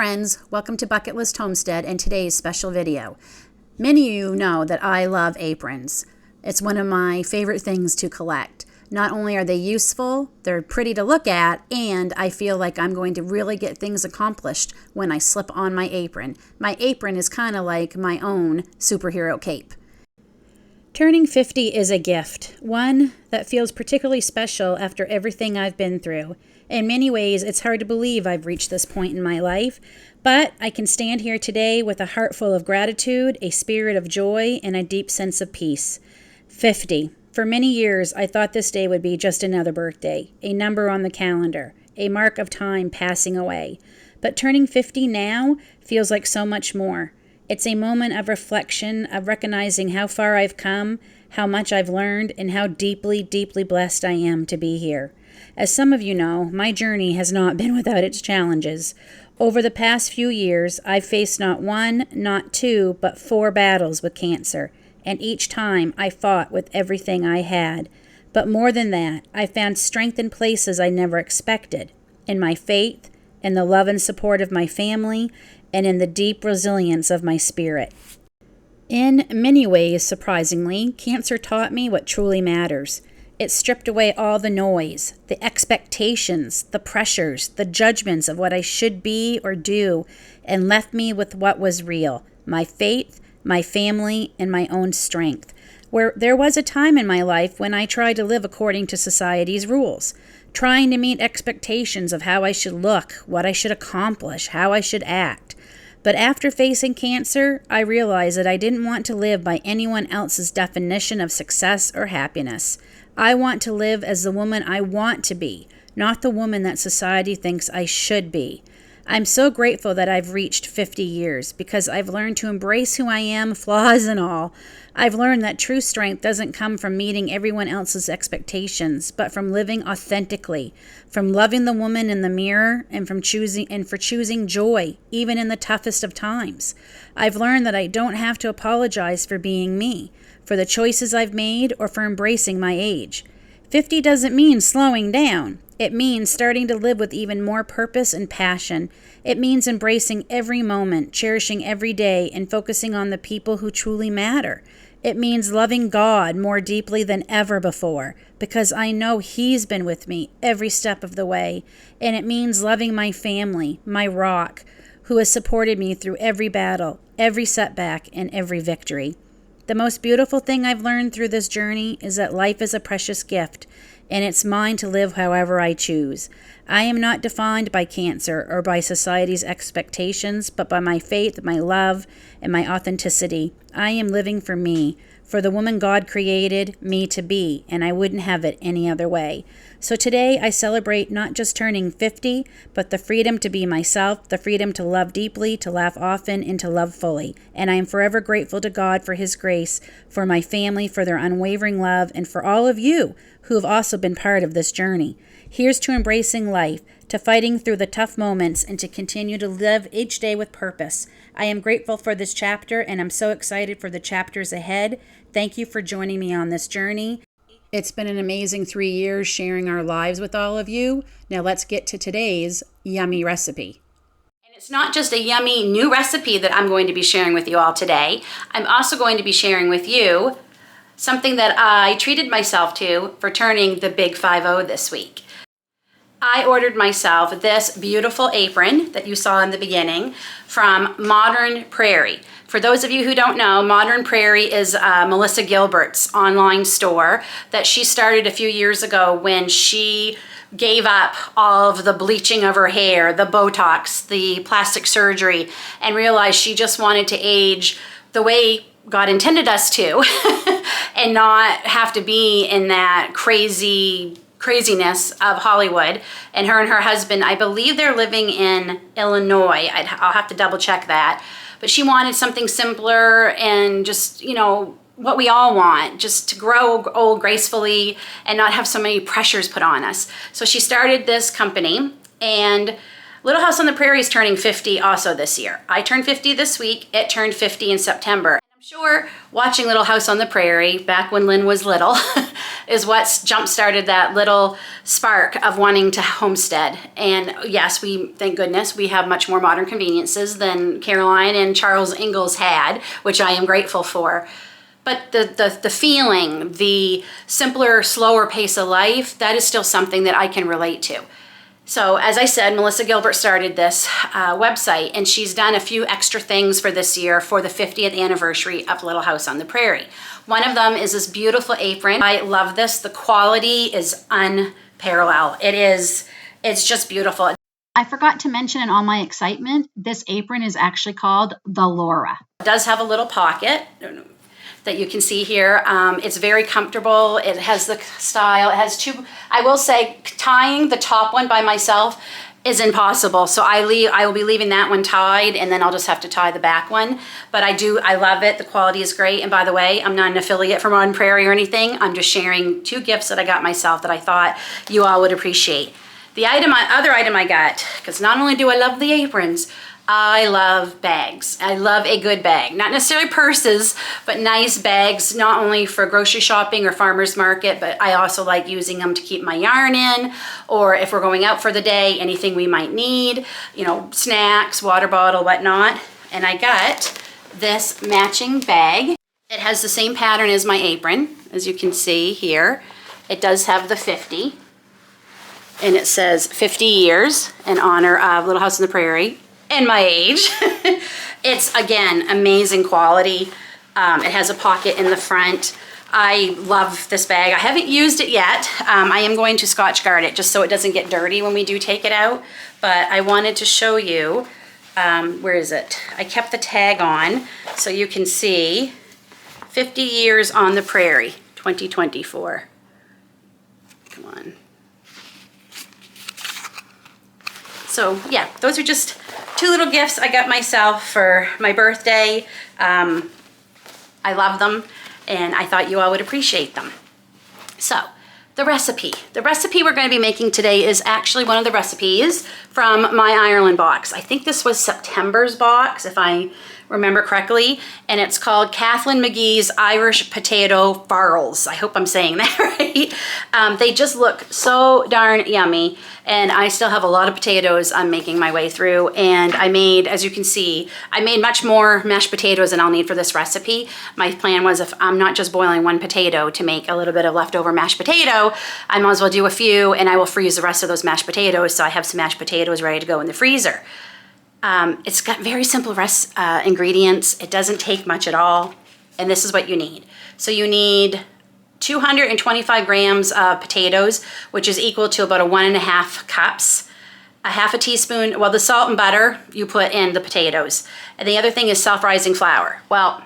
friends, welcome to Bucket List Homestead and today's special video. Many of you know that I love aprons. It's one of my favorite things to collect. Not only are they useful, they're pretty to look at, and I feel like I'm going to really get things accomplished when I slip on my apron. My apron is kind of like my own superhero cape. Turning 50 is a gift, one that feels particularly special after everything I've been through. In many ways, it's hard to believe I've reached this point in my life, but I can stand here today with a heart full of gratitude, a spirit of joy, and a deep sense of peace. 50. For many years, I thought this day would be just another birthday, a number on the calendar, a mark of time passing away. But turning 50 now feels like so much more. It's a moment of reflection, of recognizing how far I've come, how much I've learned, and how deeply, deeply blessed I am to be here. As some of you know, my journey has not been without its challenges. Over the past few years, I've faced not one, not two, but 4 battles with cancer, and each time I fought with everything I had. But more than that, I found strength in places I never expected, in my faith, in the love and support of my family, and in the deep resilience of my spirit. In many ways, surprisingly, cancer taught me what truly matters. It stripped away all the noise, the expectations, the pressures, the judgments of what I should be or do, and left me with what was real, my faith, my family, and my own strength. Where there was a time in my life when I tried to live according to society's rules, trying to meet expectations of how I should look, what I should accomplish, how I should act. But after facing cancer, I realized that I didn't want to live by anyone else's definition of success or happiness. I want to live as the woman I want to be, not the woman that society thinks I should be. I'm so grateful that I've reached 50 years because I've learned to embrace who I am, flaws and all. I've learned that true strength doesn't come from meeting everyone else's expectations, but from living authentically, from loving the woman in the mirror, and for choosing joy, even in the toughest of times. I've learned that I don't have to apologize for being me, for the choices I've made, or for embracing my age. 50 doesn't mean slowing down. It means starting to live with even more purpose and passion. It means embracing every moment, cherishing every day, and focusing on the people who truly matter. It means loving God more deeply than ever before, because I know He's been with me every step of the way. And it means loving my family, my rock, who has supported me through every battle, every setback, and every victory. The most beautiful thing I've learned through this journey is that life is a precious gift, and it's mine to live however I choose. I am not defined by cancer or by society's expectations, but by my faith, my love, and my authenticity. I am living for me, for the woman God created me to be, and I wouldn't have it any other way. So today I celebrate not just turning 50, but the freedom to be myself, the freedom to love deeply, to laugh often, and to love fully. And I am forever grateful to God for His grace, for my family, for their unwavering love, and for all of you who have also been part of this journey. Here's to embracing life, to fighting through the tough moments, and to continue to live each day with purpose. I am grateful for this chapter, and I'm so excited for the chapters ahead. Thank you for joining me on this journey. It's been an amazing 3 years sharing our lives with all of you. Now let's get to today's yummy recipe. And it's not just a yummy new recipe that I'm going to be sharing with you all today. I'm also going to be sharing with you something that I treated myself to for turning the big 50 this week. I ordered myself this beautiful apron that you saw in the beginning from Modern Prairie. For those of you who don't know, Modern Prairie is Melissa Gilbert's online store that she started a few years ago when she gave up all of the bleaching of her hair, the Botox, the plastic surgery, and realized she just wanted to age the way God intended us to and not have to be in that craziness of Hollywood. And her husband, I believe they're living in Illinois. I'll have to double check that. But she wanted something simpler and just, what we all want, just to grow old gracefully and not have so many pressures put on us. So she started this company, and Little House on the Prairie is turning 50 also this year. I turned 50 this week. It turned 50 in September. I'm sure watching Little House on the Prairie back when Lynn was little, is what's jump-started that little spark of wanting to homestead. And yes, thank goodness, we have much more modern conveniences than Caroline and Charles Ingalls had, which I am grateful for. But the feeling, the simpler, slower pace of life, that is still something that I can relate to. So as I said, Melissa Gilbert started this website, and she's done a few extra things for this year for the 50th anniversary of Little House on the Prairie. One of them is this beautiful apron. I love this. The quality is unparalleled. It's just beautiful. I forgot to mention in all my excitement, this apron is actually called the Laura. It does have a little pocket that you can see here. It's very comfortable. It has the style. It has two, I will say, tying the top one by myself is impossible. So I will be leaving that one tied, and then I'll just have to tie the back one. But I love it. The quality is great. And by the way, I'm not an affiliate for Modern Prairie or anything. I'm just sharing 2 gifts that I got myself that I thought you all would appreciate. The other item I got, because not only do I love the aprons, I love bags. I love a good bag. Not necessarily purses, but nice bags, not only for grocery shopping or farmer's market, but I also like using them to keep my yarn in, or if we're going out for the day, anything we might need, you know, snacks, water bottle, whatnot. And I got this matching bag. It has the same pattern as my apron, as you can see here. It does have the 50, and it says 50 years in honor of Little House on the Prairie and my age. It's, again, amazing quality. It has a pocket in the front. I love this bag. I haven't used it yet. I am going to Scotch guard it just so it doesn't get dirty when we do take it out. But I wanted to show you, where is it? I kept the tag on so you can see 50 years on the prairie, 2024. Come on. So yeah, those are just 2 little gifts I got myself for my birthday. I love them, and I thought you all would appreciate them. So the recipe we're going to be making today is actually one of the recipes from my Ireland box. I think this was September's box, if I remember correctly, and it's called Kathleen McGee's Irish Potato Farls. I hope I'm saying that right. They just look so darn yummy, and I still have a lot of potatoes I'm making my way through, and I made, as you can see, I made much more mashed potatoes than I'll need for this recipe. My plan was, if I'm not just boiling 1 potato to make a little bit of leftover mashed potato, I might as well do a few, and I will freeze the rest of those mashed potatoes so I have some mashed potatoes ready to go in the freezer. It's got very simple ingredients. It doesn't take much at all. And this is what you need. So you need 225 grams of potatoes, which is equal to about 1.5 cups. A half a teaspoon, well, the salt and butter you put in the potatoes. And the other thing is self-rising flour. Well,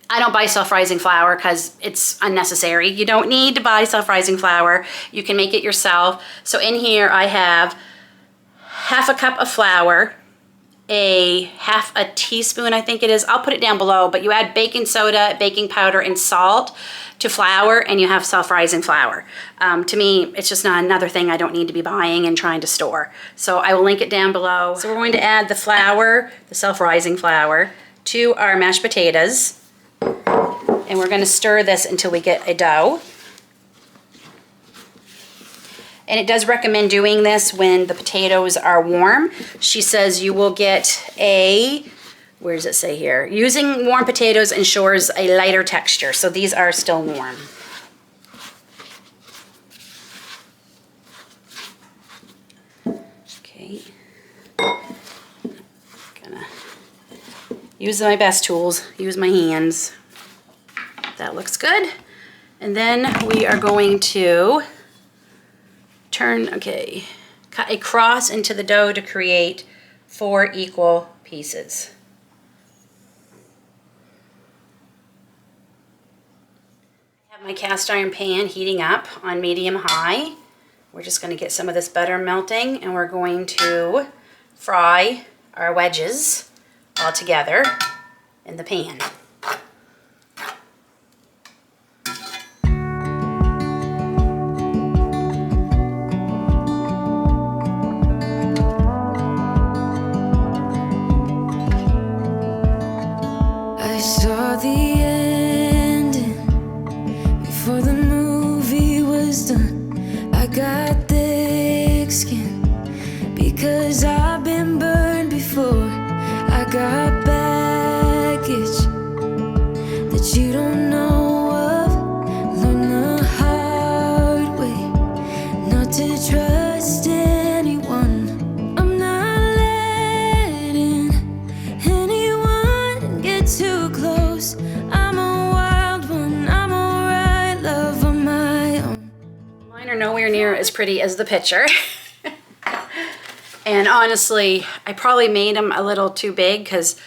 I don't buy self-rising flour because it's unnecessary. You don't need to buy self-rising flour. You can make it yourself. So in here I have half a cup of flour, half a teaspoon, I think it is. I'll put it down below, but you add baking soda, baking powder, and salt to flour, and you have self-rising flour. To me, it's just not another thing I don't need to be buying and trying to store. So I will link it down below. So we're going to add the flour, the self-rising flour, to our mashed potatoes, and we're going to stir this until we get a dough. And it does recommend doing this when the potatoes are warm. She says you will get where does it say here? Using warm potatoes ensures a lighter texture. So these are still warm. Okay. Gonna use my best tools, use my hands. That looks good. And then we are going to cut a cross into the dough to create 4 equal pieces. I have my cast iron pan heating up on medium-high. We're just going to get some of this butter melting, and we're going to fry our wedges all together in the pan. I saw the ending before the movie as pretty as the picture. And honestly, I probably made them a little too big because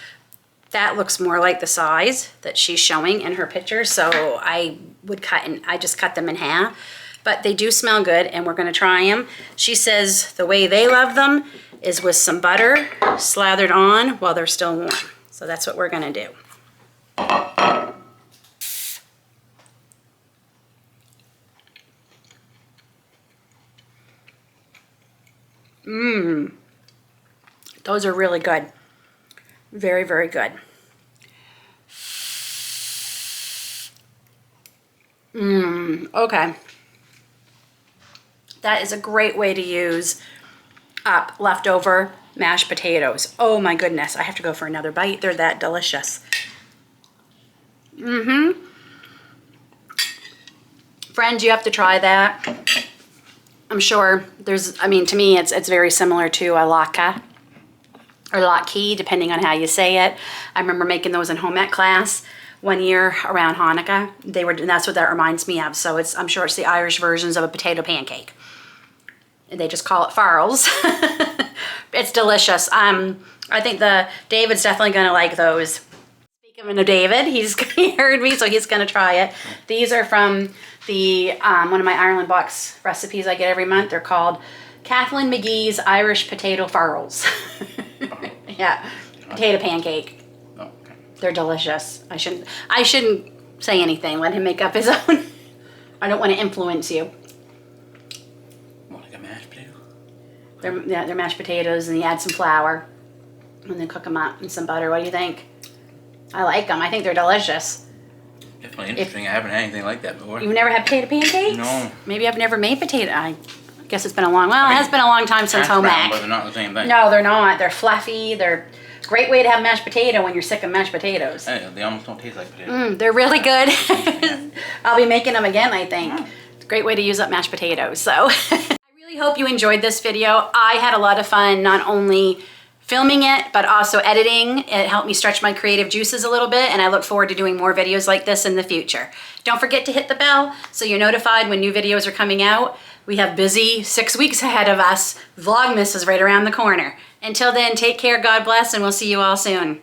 that looks more like the size that she's showing in her picture. So I just cut them in half. But they do smell good, and we're gonna try them. She says the way they love them is with some butter slathered on while they're still warm. So that's what we're gonna do. Mmm. Those are really good. Very, very good. Mmm, okay. That is a great way to use up leftover mashed potatoes. Oh my goodness, I have to go for another bite. They're that delicious. Mm-hmm. Friends, you have to try that. I'm sure there's, I mean, to me, it's very similar to a latke or latke, depending on how you say it. I remember making those in home ec class one year around Hanukkah. And that's what that reminds me of. So I'm sure it's the Irish versions of a potato pancake. And they just call it farls. It's delicious. I think David's definitely gonna like those. Speaking of David, he heard me, so he's gonna try it. These are from the one of my Ireland box recipes I get every month. They're called Kathleen McGee's Irish Potato Farls. Yeah, potato pancake. Oh, okay. They're delicious. I shouldn't say anything. Let him make up his own. I don't want to influence you. What, like a mashed potato? They're mashed potatoes, and you add some flour, and then cook them up in some butter. What do you think? I like them. I think they're delicious. Definitely interesting. I haven't had anything like that before. You've never had potato pancakes? No. Maybe I've never made potato. I guess it's been a long. Well, it has been a long time since home ec. But they're not the same thing. No, they're not. They're fluffy. They're a great way to have mashed potato when you're sick of mashed potatoes. Hey, they almost don't taste like potatoes. They're really good. I'll be making them again, I think. It's a great way to use up mashed potatoes. So I really hope you enjoyed this video. I had a lot of fun not only filming it, but also editing. It helped me stretch my creative juices a little bit, and I look forward to doing more videos like this in the future. Don't forget to hit the bell so you're notified when new videos are coming out. We have busy 6 weeks ahead of us. Vlogmas is right around the corner. Until then, take care, God bless, and we'll see you all soon.